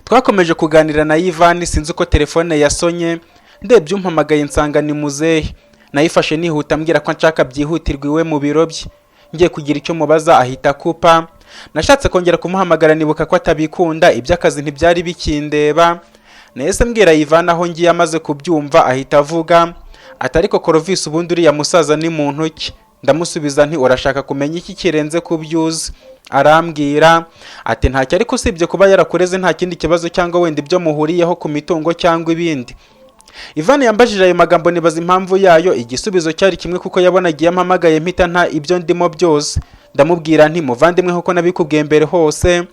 Twakomeje kuganira na Ivan, sinzi uko telefone yasonye, ndebye umpamagaye nsanga ni muzehe. Nayifashe nihuta mbwira ko nshaka byihutirwa iwe mu biro bye. Ngiye kugira icyo mubaza ahita kupa. Nashatse kongera kumuhamagara nibuka ko atabikunda, iby'akazi ntibyari bikindeba. Nahise mbwira Ivan aho ngiye amaze kubyumva ahita avuga ati ariko Clovis ubundi uriya musaza ni muntu ki? Ndamusubiza nti urashaka kumenya iki kirenze kubyuzi? Arambwira ati ntacyo ariko usibye kuba yarakureze nta kindi kibazo cyangwa wenda ibyo muhuriyeho ku mitungo cyangwa ibindi. Ivan yambajije ayo magambo nibaza impamvu yayo, igisubizo cyari kimwe kuko yabonagiye ampamagaye mpita nta ibyo ndimo byose. Ndamubwira nti muvandimwe kuko nabikubwiye mbere hose,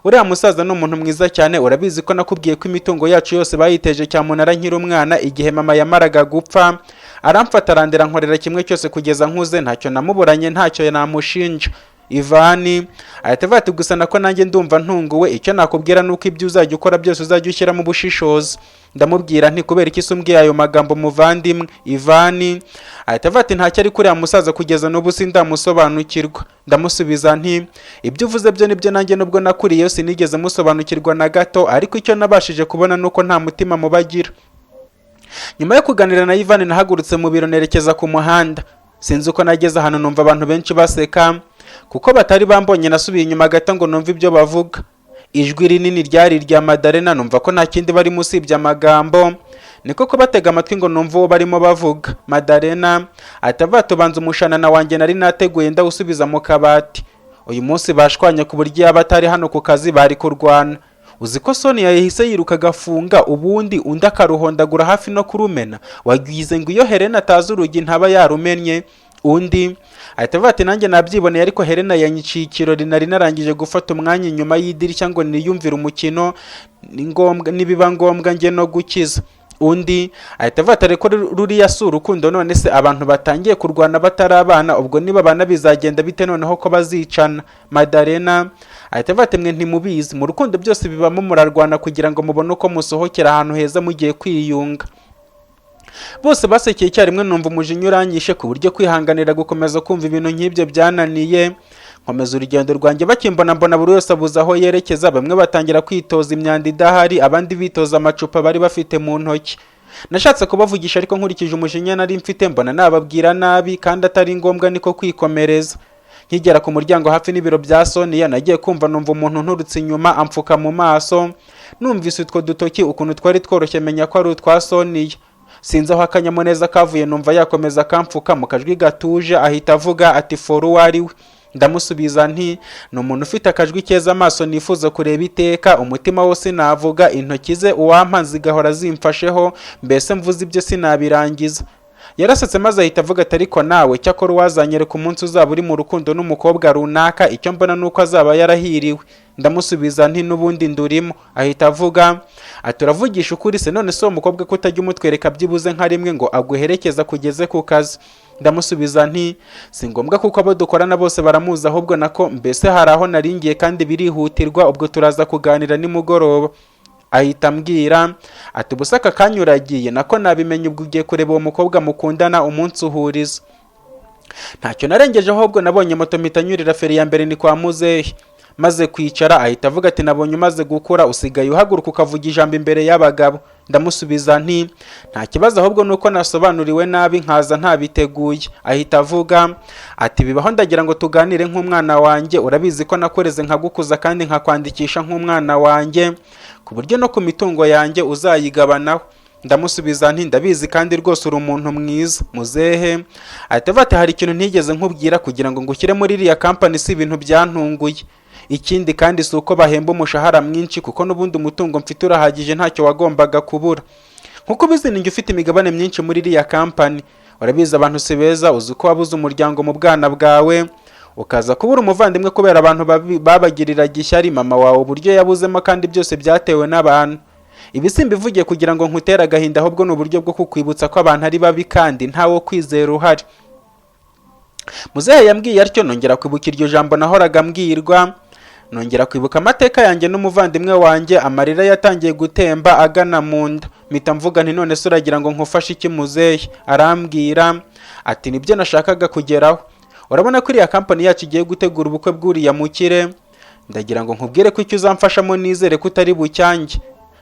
uriya musaza ni umuntu mwiza cyane, urabizi ko nakubwiye ko imitungo yacu yose bayiteje cyamunara nkiri umwana igihe mama yamaraga gupfa. Aramfata arandera nkorera kimwe cyose kugeza nkuze, ntacyo namuburanye ntacyo namushinja. Ivan ahita ati gusa nako nanjye ndumva ntunguwe, icyo nakubwira nuko ibyo uzajya ukora byose uzajya ushyira mu bushishozi. Ndamubwira nti kubera iki sumbwiye ayo magambo muvandimwe? Ivan ahita ati ntacyo ari kuriya musaza kugeza n'ubu sindamusobanukirwa. Ndamusubiza nti ibyo uvuze byo nibyo nanjye nubwo nakuriyeyo sinigeze musobanukirwa na gato, ariko icyo nabashije kubona nuko nta mutima mubagira. Nyuma yo kuganira na Ivan nahagurutse mu biro nerekeza ku muhanda. Sinzi uko nageze ahantu numva abantu benshi baseka kuko batari bambonye, nasubiye inyuma gato ngo numve ibyo bavuga. Ijwi rinini ryari rya Madarena, numva ko nta kindi bari musibye amagambo. Niko ko batega amatwi ngo numve uwo barimo bavuga. Madarena atavato banza umushanana wanjye nari nateguye ndawusubiza mu kabati. Uyu munsi bashwanye ku buryo yaba atari hano ku kazi bari kurwana. Uzi ko Sonia yahise yiruka gafunga ubundi undi akaruhondagura hafi no kurumena. Wagize ngo iyo Helena atazi urugi ntaba yarumennye. Undi ahita ati nanjye nabyiboneye, ariko Helena yanyiciye ikirori nari narangije gufata umwanya inyuma y'idirishya ngo niyumvire umukino, nibiba ngombwa njye no gukiza. Undi ahita ati ariko ruriya si urukundo, none se abantu batangiye kurwana batari abana, ubwo niba abana bizagenda bite noneho ko bazicana? Madarena ahita ati mwe ntimubizi, mu rukundo byose bibamo murarwana kugira ngo mubone uko musohokera ahantu heza mugiye kwiyunga. Bose basekeye icyarimwe, numva umujinya uranyishe ku buryo kwihanganira gukomeza kumva ibintu nk'ibyo byananiye. Nkomeza urugendo rwanjye, bakimbona mbona buri wese abuze aho yerekeza. Bamwe batangira kwitoza imyanda idahari, abandi bitoza amacupa bari bafite mu ntoki. Nashatse kubavugisha ariko nkurikije umujinya nari mfite mbona nababwira nabi kandi atari ngombwa, niko kwikomereza. Nkigera ku muryango hafi n'ibiro bya Sonia nagiye kumva numva umuntu nturutse inyuma amfuka mu maso. Numvise utwo dutoki ukuntu twari tworoshye menya ko ari utwa Sonia. Sinzi aho akanyamuneza kavuye, numva yakomeza kamfuka mu kajwi gatuje ahita avuga ati foru wari we. Ndamusubiza nti ni umuntu ufite akajwi keza, amaso nifuza kureba iteka, umutima wose navuga, intoki ze uwampa zigahora zimfasheho, mbese mvuze ibyo sinabirangiza. Yarasetse maze ahita avuga ati ariko nawe cyakora wazanyereka umunsi uzaba uri mu rukundo n'umukobwa runaka, icyo mbona nuko azaba yarahiriwe. Ndamusubiza nti n'ubundi ndurimo. Ahita avuga ati uravugisha ukuri se, none se uwo mukobwa ko utajya umutwereka byibuze nka rimwe ngo aguherekeza kugeze ku kazi? Ndamusubiza nti si ngombwa kuko abo dukorana bose baramuzi, ahubwo nako mbese hari aho naringiye kandi birihutirwa, ubwo turaza kuganira nimugoroba. Ahita ambwira ati busaka kanyuragiye, nako nabimenye ubwo ugiye kureba uwo mukobwa mukundana umunsi uhuriza. Ntacyo narengeje, ahubwo nabonye moto mpita nyurira feri ya mbere ni kwa muzehe. Maze kwicara ahita avuga ati nabonye umaze gukura usigaye uhaguruka ukavuga ijambo imbere y'abagabo. Ndamusubiza nti nta kibazo, ahubwo nuko nasobanuriwe nabi nkaza ntabiteguye. Ahita avuga ati bibaho ndagira ngo tuganire nk'umwana wanjye, urabizi ko nakoreze nkagukuza kandi nkakwandikisha nk'umwana wanjye ku buryo no ku mitungo yanjye uzayigabanaho. Ndamusubiza nti ndabizi kandi rwose uri umuntu mwiza. Muzehe ahita ati hari ikintu ntigeze nkubwira, kugira ngo ngushyire muri iriya kampani si ibintu byantunguye. Ikindi kandi si uko bahemba umushahara mwinshi, kuko n'ubundi umutungo mfite urahagije ntacyo wagombaga kubura. Nkuko ubizi ninjye ufite imigabane myinshi muri iriya kampani. Urabizi abantu si beza, uzi ko wabuze umuryango mu bwana bwawe, ukaza kubura umuvandimwe kubera abantu babagiriraga ishyari mama wawe uburyo yabuzemo, kandi byose byatewe n'abantu. Ibi simbivugiye kugira ngo nkutere agahinda, ahubwo ni uburyo bwo kukwibutsa ko abantu ari babi kandi ntawo kwizera uhari. Muzehe yambwiye atyo, nongera kwibuka iryo jambo nahoraga mbwirwa, nongera kwibuka amateka yanjye n'umuvandimwe wanjye. Amarira yatangiye gutemba agana mu nda. Mpita mvuga nti none se uragira ngo nkufashe iki muzehe? Arambwira ati nibyo nashakaga kugeraho. Urabona ko iriya kampani yacu igiye gutegura ubukwe bw'uriya mukire, ndagira ngo nkubwire ko icyo uzamfashamo nizere ko utari bucyange.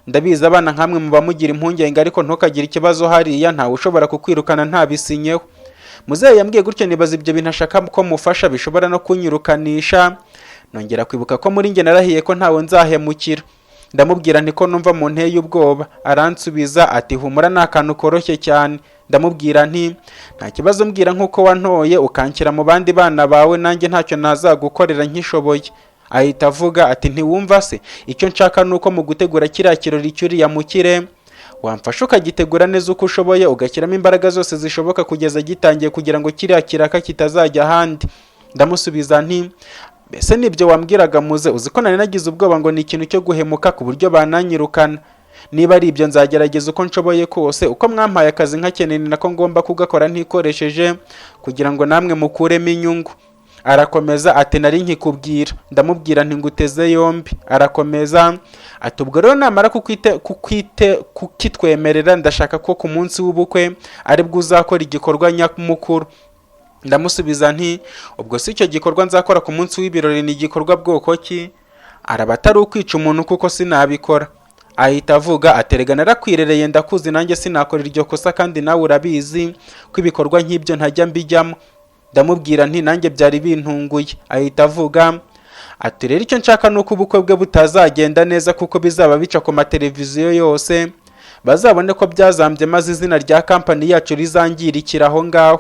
Ndabizi abana nkamwe muba mugira impungenge ariko ntukagire ikibazo hariya ntawe ushobora kukwirukana ntabisinyeho. Muzehe yambwiye gutyo nibaza ibyo bintu ashaka ko mufasha bishobora no kunyirukanisha. Nongera kwibuka ko muri njye narahiye ko ntawe nzahemukira. Ndamubwira nti ko numva mu nteye ubwoba. Aransubiza ati humura ni akantu koroshye cyane. Ndamubwira nti nta kibazo mbwira nk'uko wantoye ukanshyira mu bandi bana bawe nanjye ntacyo nazagukorera nkishoboye. Ahita avuga ati ntiwumva se icyo nshaka nuko mu gutegura kiriya kirori cy'uriya mukire wamfasha ukagitegura neza uko ushoboye ugashyiramo imbaraga zose zishoboka kugeza gitangiye kugira ngo kiriya kiraka kitazajya ahandi. Ndamusubiza nti mbese nibyo wambwiraga muze, uzi ko nari nagize ubwoba ngo ni ikintu cyo guhemuka ku buryo bananyirukana. Niba ari ibyo nzagerageza uko nshoboye kose, uko mwampaye akazi nkakeneye ni nako ngomba kugakora ntikoresheje kugira ngo namwe mukuremo inyungu. Arakomeza ati nari nkikubwira. Ndamubwira nti nguteze yombi. Arakomeza ati ubwo rero namara kukitwemerera ndashaka ko ku munsi w'ubukwe ari bwo uzakora igikorwa nyamukuru. Ndamusubiza nti ubwo si icyo gikorwa nzakora ku munsi w'ibirori ni igikorwa bwoko ki? Araba atari ukwica umuntu kuko sinabikora. Ahita avuga aterega narakwirereye ndakuzi nanjye sinakora iryo kosa kandi nawe urabizi ko ibikorwa nk'ibyo ntajya mbijyamo. Ndamubwira nti nanjye byari bintunguye. Ahita avuga ati rero icyo nshaka nuko ubukwe bwe butazagenda neza kuko bizaba bica ku mateleviziyo yose bazabone ko byazambye maze izina rya kampani yacu rizangirikira aho ngaho.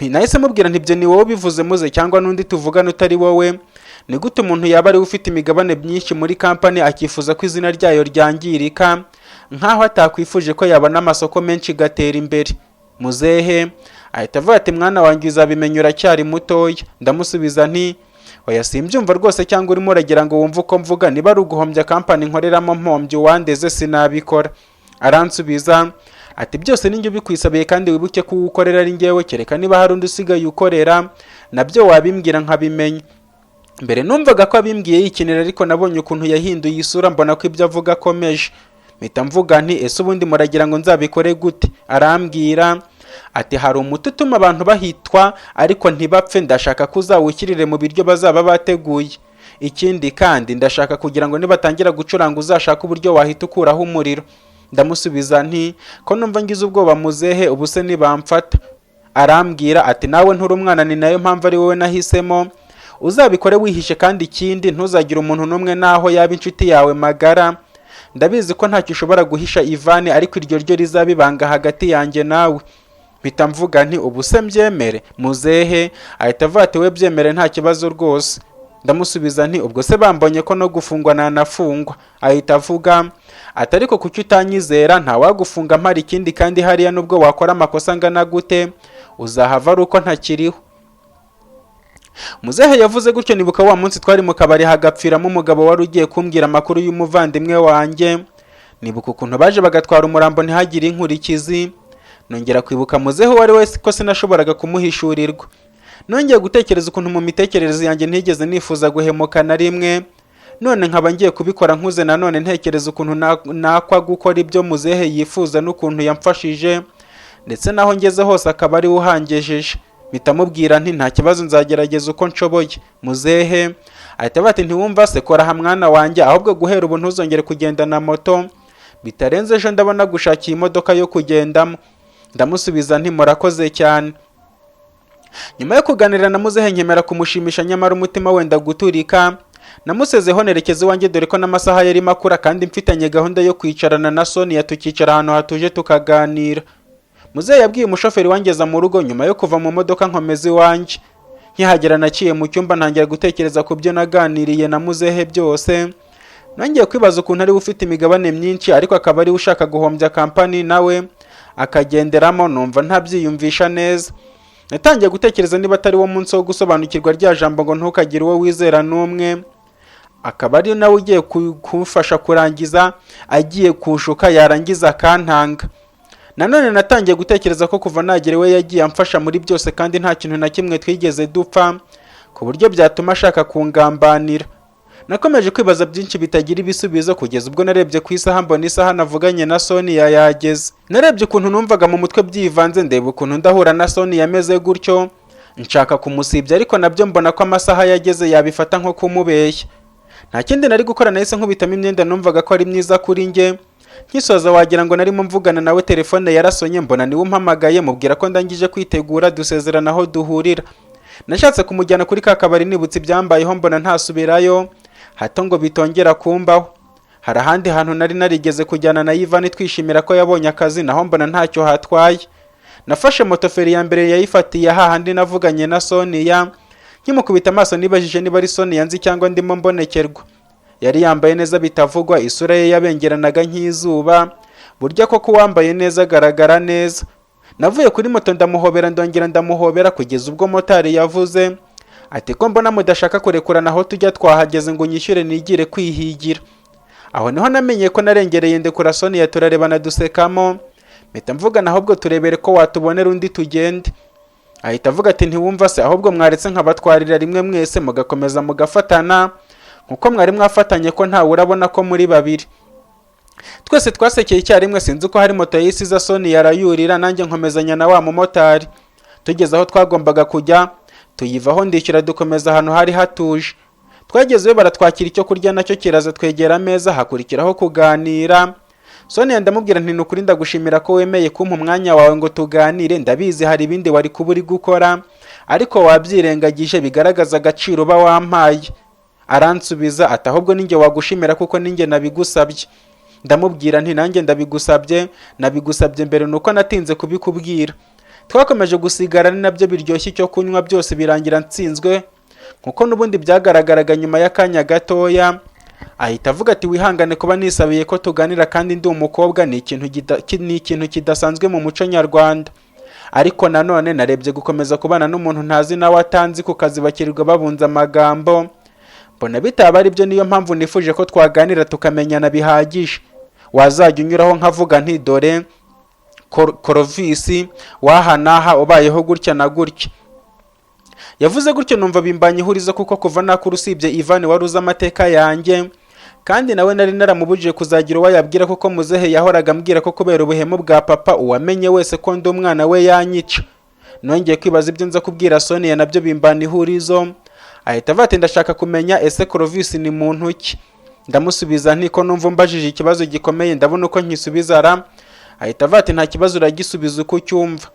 Nahise mubwira nti ibyo ni wowe bivuze muze cyangwa n'undi tuvugana utari wowe? Ni gute umuntu yaba ari ufite imigabane myinshi muri kampani akifuza ko izina ryayo ryangirika nkaho atakwifuje ko yabona amasoko menshi gatera imbere? Muzehe ahita avuga ati mwana wanjye uzabimenya uracyari mutoya. Ndamusubiza nti oya simbyumva rwose cyangwa urimo uragira ngo wumve uko mvuga, niba ari uguhombya kampani nkoreramo mpombye wandeze sinabikora. Aransubiza ati byose ninjye ubikwisabiye kandi wibuke ko ukorera ari ngewe, kereka niba hari undi usigaye ukorera nabyo wabimbwira nkabimenya. Mbere numvaga ko abimbwiye yikinira ariko nabonye ukuntu yahinduye isura mbona ko ibyo avuga akomeje. Mpita mvuga nti ese ubundi muragira ngo nzabikore gute? Arambwira ati hari umuti utuma abantu bahitwa ariko ntibapfe, ndashaka ko uzawukirire mu biryo bazaba bateguye. Ikindi kandi ndashaka kugira ngo nibatangira gucuranga uzashaka uburyo wahita ukuraho umuriro. Ndamusubiza nti ko numva ngize ubwoba muzehe ubu se nibamfata. Arambwira ati nawe nturi umwana ni nayo mpamvu ari wowe nahisemo, uzabikore wihishe kandi ikindi ntuzagire umuntu n'umwe naho yaba inshuti yawe magara. Ndabizi ko ntacyo ushobora guhisha Ivani ariko iryo ryo rizabibanga hagati yanjye nawe. Mpita mvuga nti ubu se mbyemere? Muzehe ahita avuga ati we byemere nta kibazo rwose. Ndamusubiza nti ubwo se bambonye ko no gufungwa nanafungwa? Ahita avuga ati ariko kuki utanyizera ntawagufunga mpari, ikindi kandi hariya nubwo wakora amakosa angana gute uzahava ari uko ntakiriho. Muzehe yavuze gutyo nibuka wa munsi twari mu kabari hagapfiramo umugabo wari ugiye kumbwira amakuru y'umuvandimwe wanjye. Nibuka ukuntu baje bagatwara umurambo ntihagire inkurikizi. Nongera kwibuka muzehe wari wese ko sinashoboraga kumuhishurirwa. Nongeye gutekereza ukuntu mu mitekerereze yanjye ntigeze nifuza guhemuka na rimwe. None nkaba ngiye kubikora nkuze nanone ntekereza ukuntu nakwa gukora ibyo muzehe yifuza n'ukuntu yamfashije ndetse naho ngeze hose akaba ari uhangejeje. Bitamubwira nti nta kibazo nzagerageza uko nshoboye. Muzehe ahita bati ntiwumva se kora ha mwana wanjye ahubwo guhera ubu ntuzongere kugenda na moto, bitarenze ejo ndabona gushakiye imodoka yo kugendamo. Ndamusubiza nti murakoze cyane. Nyuma yo kuganira na muzehe nkemera kumushimisha nyamara umutima wenda guturika. Namusezeho nerekeza iwanjye dore ko n'amasaha yari makura kandi mfitanye gahunda yo kwicarana na Sonia tukicara ahantu hatuje tukaganira. Muzehe yabwiye umushoferi wangeza mu rugo nyuma yo kuva mu modoka nkomeza iwanjye. Nkihagera naciye mu cyumba ntangira gutekereza ku byo naganiriye na muzehe byose. Nongeye kwibaza ukuntu ari ufite imigabane myinshi ariko akaba ari ushaka guhombya kampani nawe akagenderamo, numva ntabyiyumvisha neza. Natangiye gutekereza niba atari wo munsi wo gusobanukirwa rya jambo ngo ntukagire uwo wizera n'umwe, akaba ari nawe ugiye kumfasha kurangiza agiye kushuka yarangiza akantanga. Nanone natangiye gutekereza ko kuva nagera we yagiye amfasha muri byose kandi nta kintu na kimwe twigeze dupfa ku buryo byatuma ashaka kungambanira. Nakomeje kwibaza byinshi bitagira ibisubizo kugeza ubwo narebye ku isaha mbona isaha navuganye na Sonia yageze. Narebye ukuntu numvaga mu mutwe byivanze ndeba ukuntu ndahura na Sonia yameze gutyo, nshaka kumusibya ariko nabyo mbona ko amasaha yageze yabifata nko kumubeshya. Nta kindi nari gukora, nahise nkubitamo imyenda numvaga ko ari myiza kuri njye. Nkisoza wagira ngo narimo mvugana nawe, telefone yarasonye mbona niwe umpamagaye, mubwira ko ndangije kwitegura dusezerana aho duhurira. Nashatse kumujyana kuri ka kabari nibutse ibyambayeho, mbona ntasubirayo hato ngo bitongera kumbaho. Hari ahandi hantu nari narigeze kujyana na Ivan twishimira ko yabonye akazi, naho mbona ntacyo hatwaye. Nafashe motoferi ya mbere yayifatiye hahandi navuganye na Sonia. Nkimukubita amaso nibajije niba ari Sonia nzi cyangwa ndimo mbonekerwa. Yari yambaye neza bitavugwa, isura ye yabengeranaga nk'izuba, burya koko uwambaye neza agaragara neza. Navuye kuri moto ndamuhobera, ndongera ndamuhobera kugeza ubwo motari yavuze ati ko mbona mudashaka kurekurana aho tujya twahageze ngo nyishyure nigire kwihigira. Aho niho namenye ko narengereye ndekura Sonia, turarebana dusekamo, mpita mvugana ahubwo turebere ko watubonera undi tugende. Ahita avuga ati ntiwumva se, ahubwo mwaretse nkabatwarira rimwe mwese mugakomeza mugafatana nkuko mwari mwafatanye, ko ntawe urabona ko muri babiri. Twese twasekeye icyarimwe, sinzi ko hari moto yisiza Sonia arayurira, nanjye nkomezanya na wa mumotari. Tugeze aho twagombaga kujya tuyivaho ndishyura dukomeza ahantu hari hatuje. Twagezeyo baratwakira icyo kurya nacyo kiraza, twegera ameza hakurikiraho kuganira. Sonia ndamubwira nti nukuri ndagushimira ko wemeye kumpa umwanya wawe ngo tuganire, ndabizi hari ibindi wari kuba uri gukora ariko wabyirengagije, bigaragaza agaciro uba wampaye. Aransubiza ati ahubwo ninjye wagushimira kuko ninjye nabigusabye. Ndamubwira nti nanjye nabigusabye mbere nuko natinze kubikubwira. Twakomeje gusigara ni nabyo biryoshye icyo kunywa, byose birangira nsinzwe nkuko nubundi byagaragaraga nyuma y'akanya gatoya. Ahita avuga ati wihangane kuba nisabiye ko tuganira kandi ndi umukobwa, ni ikintu kidasanzwe mu muco nyarwanda. Ariko nanone narebye gukomeza kubana n'umuntu ntazi nawe atanzi ku kazi bakirirwa babunza amagambo, mbona bitaba ari byo, niyo mpamvu nifuje ko twaganira tukamenyana bihagije. Wazajya unyuraho nkavuga nti dore Korovisi wahanaha ubayeho gutya na gutya. Yavuze gutyo numva bimbanye ihurizo, kuko kuva nakuru usibye Ivan wari uzi amateka yanjye, kandi nawe nari naramubujije kuzagira uwo yabwira, kuko muzehe yahoraga ambwira ko kubera ubuhemu bwa papa uwamenye wese ko ndi umwana we yanyica. Nongeye kwibaza ibyo nza kubwira Sonia nabyo bimbana ihurizo. Ahita avuga ati ndashaka kumenya ese Korovisi ni muntu ki? Ndamusubiza nti ko numva mbajije ikibazo gikomeye ndabona uko nkisubiza ara. Ahita avuga ati nta kibazo uragisubiza uko ucyumva.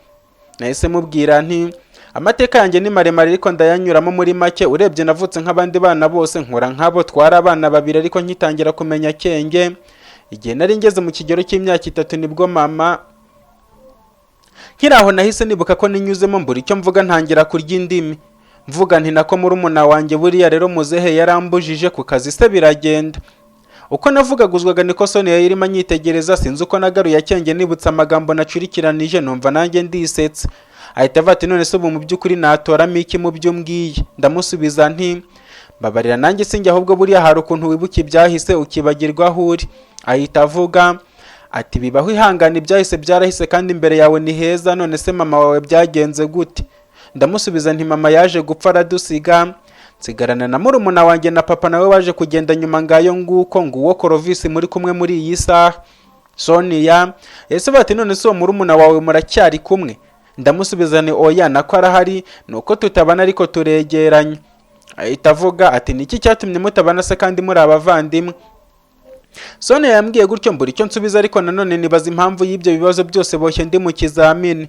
Nahise mubwira nti amateka yanjye ni maremare ariko ndayanyuramo muri make, urebye navutse nk'abandi bana bose, nkora nk'abo, twara abana babiri ariko nkitangira kumenya kenge. Igihe nari ngeze mu kigero cy'imyaka 3 nibwo mama nkiraho nahise nibuka ko ninyuzemo mbura icyo mvuga, ntangira kurya indimi. Mvuga nti nako murumuna wanjye buriya rero muzehe yarambujije ku kazi se biragenda. Uko navugaguzwaga niko Sonia yarimo anyitegereza, sinzi uko nagaruye akenge nibutsa amagambo nacurikiranije, numva nanjye ndisetse. Ahita avuga ati none se ubu mu by'ukuri natoramo iki mu byo mbwiye? Ndamusubiza nti mbabarira nanjye sinjye, ahubwo buriya hari ukuntu wibuka ibyahise ukibagirwa aho uri. Ahita avuga ati bibaho, ihangane ibyahise byarahise kandi imbere yawe ni heza, none se mama wawe byagenze gute? Ndamusubiza nti mama yaje gupfa aradusiga, nsigarana na murumuna wanjye na papa nawe waje kugenda nyuma ngayo nguwo Korovisi muri kumwe muri iyi saha. Sonia ese bati none se uwo murumuna wawe muracyari kumwe? Ndamusubiza ni oya nako arahari, nuko tutabana ariko turegeranye. Ahita avuga ati niki cyatumye mutabana se kandi muri abavandimwe? Sonia yambwiye gutyo mbura icyo nsubiza, ariko nanone nibaza impamvu y'ibyo bibazo byose boshye ndi mu kizamini.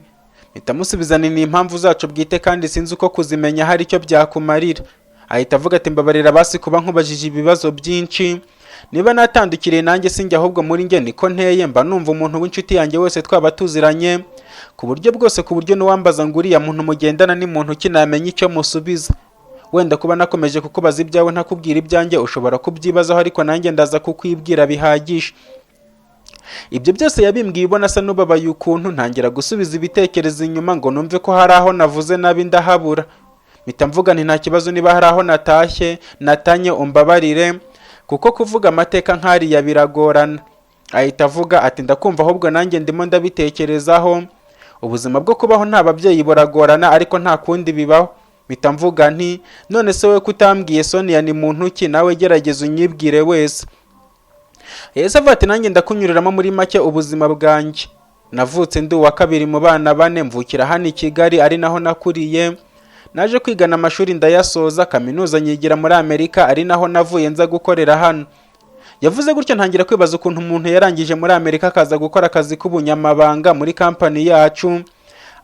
Mpita ni impamvu zacu bwite kandi sinzi uko kuzimenya hari icyo byakumarira. Ahita avuga ati mbabarira basi kuba nkubajije ibibazo byinshi, niba natandukiriye nanjye sinjye ahubwo muri njye niko nteye, mba numva umuntu w'inshuti yanjye wese twaba tuziranye ku buryo bwose, ku buryo n'uwambaza ngo uriya muntu mugendana ni muntu kinamenya icyo musubiza. Wenda kuba nakomeje kukubaza ibyawe ntakubwira ibyanjye ushobora kubyibazaho, ariko nanjye ndaza kukwibwira bihagije. Ibyo byose yabimbwiye ubona asa n'ubabaye ukuntu, ntangira gusubiza ibitekerezo inyuma ngo numve ko hari aho navuze nabi ndahabura. Mpita mvuga nti nta kibazo, niba hari aho natanye umbabarire, kuko kuvuga amateka nk'ariya biragorana. Ahita avuga ati ndakumva, ahubwo nanjye ndimo ndabitekerezaho, ubuzima bwo kubaho nta babyeyi buragorana ariko nta kundi bibaho. Mpita mvuga nti none se we kutambwiye Sonia ni muntu ki? Nawe gerageza unyibwire wese. Yesu avuga ati nanjye ndakunyuriramo muri make ubuzima bwanjye. Navutse ndi uwa kabiri mu bana 4, mvukira hano i Kigali ari naho nakuriye. naje kwigana amashuri ndayasoza, kaminuza nyigira muri Amerika ari naho navuye nza gukorera hano. Yavuze gutyo ntangira kwibaza ukuntu umuntu yarangije muri Amerika akaza gukora akazi k'ubunyamabanga muri kampani yacu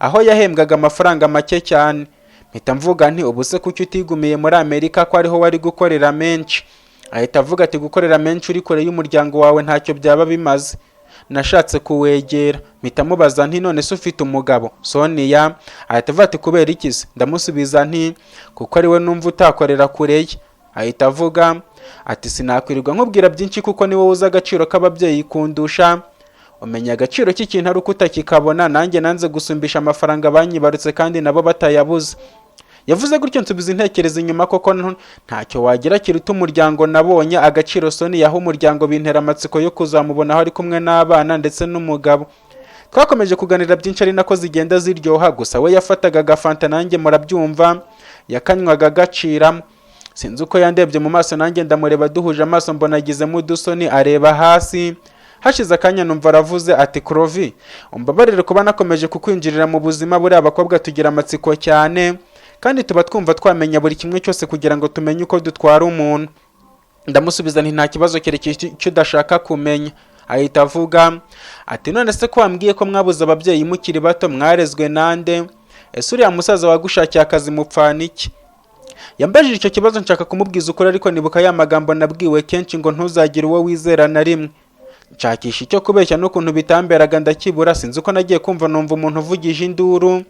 aho yahembwaga amafaranga make cyane. Mpita mvuga nti ubu se kuki utigumiye muri Amerika ko ariho wari gukorera menshi? Ahita avuga ati gukorera menshi uri kure y'umuryango wawe ntacyo byaba bimaze. Nashatse kuwegera, mpita mubaza nti none se ufite umugabo? Sonia ahita avuga ati kubera iki se? Ndamusubiza nti kuko ari we numva utakorera kure ye. Ahita avuga ati sinakwirirwa nkubwira byinshi kuko ni wowe uzi agaciro k'ababyeyi kundusha, umenya agaciro cy'ikintu ari uko utakikabona, nanjye nanze gusumbisha amafaranga banyibarutse kandi nabo batayabuze. Yavuze gutyo nsubiza intekerezo inyuma koko ntacyo wagira kiruta umuryango nabonye, agaciro Sonia yaha umuryango bintera amatsiko yo kuzamubona aho ari kumwe n'abana ndetse n'umugabo. Twakomeje kuganira byinshi ari nako zigenda ziryoha, gusa we yafataga agafanta nanjye murabyumva yakanywaga agaciramo. Sinzi uko yandebye mu maso nanjye ndamureba duhuje amaso mbona agizemo udusoni areba hasi. Hashize akanya numva aravuze ati Krovi umbabarire kuba nakomeje kukwinjirira mu buzima, buri abakobwa tugira amatsiko cyane kandi tuba twumva twamenya buri kimwe cyose kugira ngo tumenye uko dutwara umuntu. Ndamusubiza nti nta kibazo kerekeye icyo udashaka kumenya. Ahita avuga ati none se ko wambwiye ko mwabuze ababyeyi mukiri bato, mwarezwe nande? Ese uriya musaza wagushakiye akazi mupfana iki? Yambajije icyo kibazo nshaka kumubwiza ukuri, ariko nibuka ya magambo nabwiwe kenshi ngo ntuzagire uwo wizera na rimwe. Nshakisha icyo kubeshya n'ukuntu bitamberaga ndakibura. Sinzi uko nagiye kumva numva umuntu uvugije induru,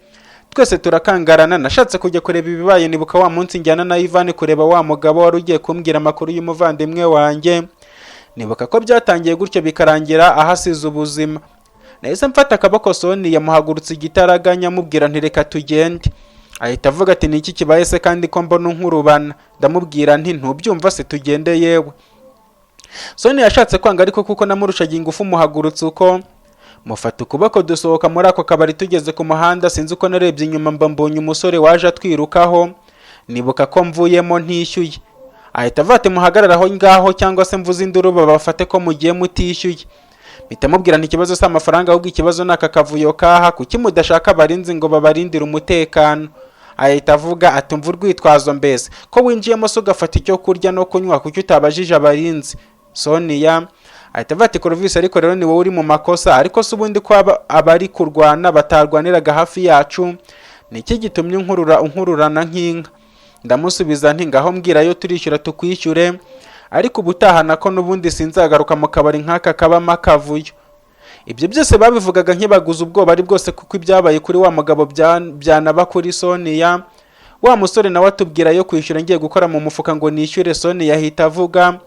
twese turakangarana. Nashatse kujya kureba ibibaye, nibuka wa munsi njyana na Ivan kureba wa mugabo wari ugiye kumbwira amakuru y'umuvandimwe wanjye. Nibuka ko byatangiye gutyo bikarangira ahasize ubuzima. Nahise mfata akaboko Sonia yamuhagurutse igitaraganya mubwira nti reka tugende. Ahita avuga ati niki kibaye se kandi ko mbona unkurubana? Ndamubwira nti ntubyumva se tugende yewe. Sonia yashatse kwanga ariko kuko namurushaga ingufu muhagurutse uko mufata ukuboko dusohoka muri ako kabari. Tugeze ku muhanda sinzi uko narebye inyuma mbonye umusore waje atwirukaho, nibuka ko mvuyemo ntishyuye. Ahita avuga ati muhagarara aho ngaho cyangwa se mvuze induru babafate ko mugiye mutishyuye. Mpita mubwira nti ikibazo si amafaranga ahubwo ikibazo naka kavuyo kaha, kuki mudashaka abarinzi ngo babarindire umutekano? Ahita avuga ati mvu urwitwazo mbese ko winjiyemo so ugafata icyo kurya no kunywa, kuki utabajije abarinzi? Sonia ahita avuga ati Clovis ariko rero ni wowe uri mu makosa, ariko se ubundi ko abari kurwana batarwaniraga hafi yacu, niki gitumye unkururana nk'inka? Ndamusubiza nti ngaho mbwirayo turishyura tukwishyure, ariko ubutaha nako n'ubundi sinzagaruka mu kabari nk'aka kabamo akavuyo. Ibyo byose babivugaga nkibaguza ubwoba ari bwose kuko ibyabaye kuri wa mugabo byanaba kuri Sonia. Wa musore nawe atubwira yo kwishyura ngiye gukora mu mufuka ngo nishyure. Sonia yahita avuga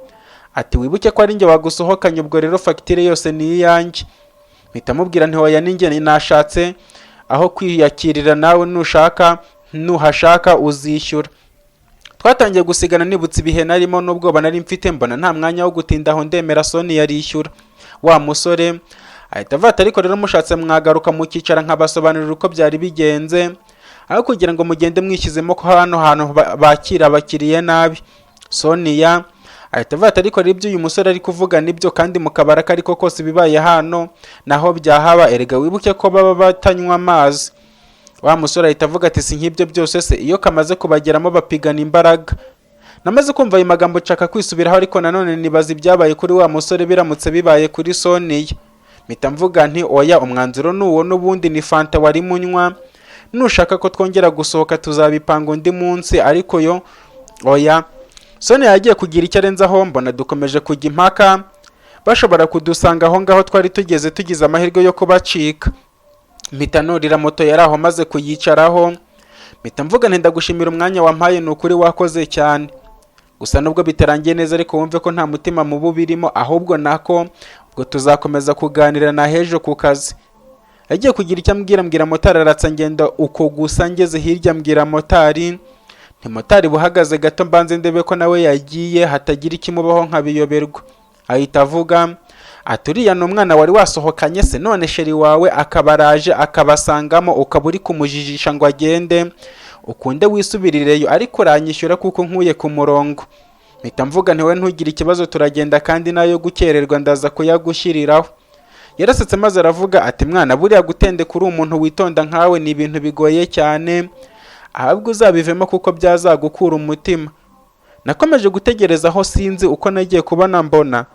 ati wibuke ko ari njye wagusohokanye, ubwo rero fagitire yose ni iyanjye. Mpita mubwira nti hoya ninjye nashatse aho kwiyakirira, nawe nuhashaka uzishyura. Twatangiye gusigana nibutse ibihe narimo n'ubwoba nari mfite, mbona nta mwanya wo gutinda aho ndemera Sonia yarishyura. Wa musore ahita avuga ariko rero mushatse mwagaruka mukicara nkabasobanurira uko byari bigenze, aho kugira ngo mugende mwishyizemo ko hano hantu bakira abakiriye nabi. Sonia ahita avuga ariko rero ibyo uyu musore ari kuvuga nibyo, kandi mukabara ko ariko kose bibaye hano naho byahaba, erega wibuke ko baba batanywa amazi. Wa musore ahita avuga ati si nk'ibyo byose se, iyo kamaze kubageramo bapigana imbaraga. Namaze kumva ayo magambo nshaka kwisubiraho, ariko nanone nibaza ibyabaye kuri wa musore biramutse bibaye kuri Sonia. Mpita mvuga nti oya, umwanzuro nuwo n'ubundi ni fanta wari munywa, nushaka ko twongera gusohoka tuzabipanga undi munsi, ariko yo oya. Sonia yagiye kugira icyo arenzaho, mbona dukomeje kujya impaka, bashobora kudusanga aho ngaho twari tugize amahirwe yo kubacika. Mpita nurira moto yari aho maze kuyicaraho, mpita mvuga nti ndagushimira umwanya wampaye, ni ukuri wakoze cyane. Gusa nubwo bitarangiye neza ariko wumve ko nta mutima mubi birimo, ahubwo nako ubwo tuzakomeza kuganira na hejo ku kazi. Yagiye kugira icyo mbwira motari aratsa ngenda uko gusa ngeze hirya mbwira motari nti motari buhagaze gato mbanze ndebe ko nawe yagiye hatagira ikimubaho nkabiyoberwa. Ahita avuga aturiya n'umwana wari wasohokanye se, none sheri wawe akabaraje akabasangamo ukaba uri kumujijisha ngo agende ukunde wisubirireyo, ariko uranyishyura kuko nkuye ku murongo. Mpita mvuga ntiwe ntugire ikibazo turagenda, kandi nayo gukererwa ndaza kuyagushyiriraho. Yarasetse maze aravuga ati mwana buriya gutende kuri umuntu witonda nkawe ni ibintu bigoye cyane, ahubwo uzabivemo kuko byazagukura umutima. Nakomeje gutegereza aho sinzi uko nagiye kubona mbona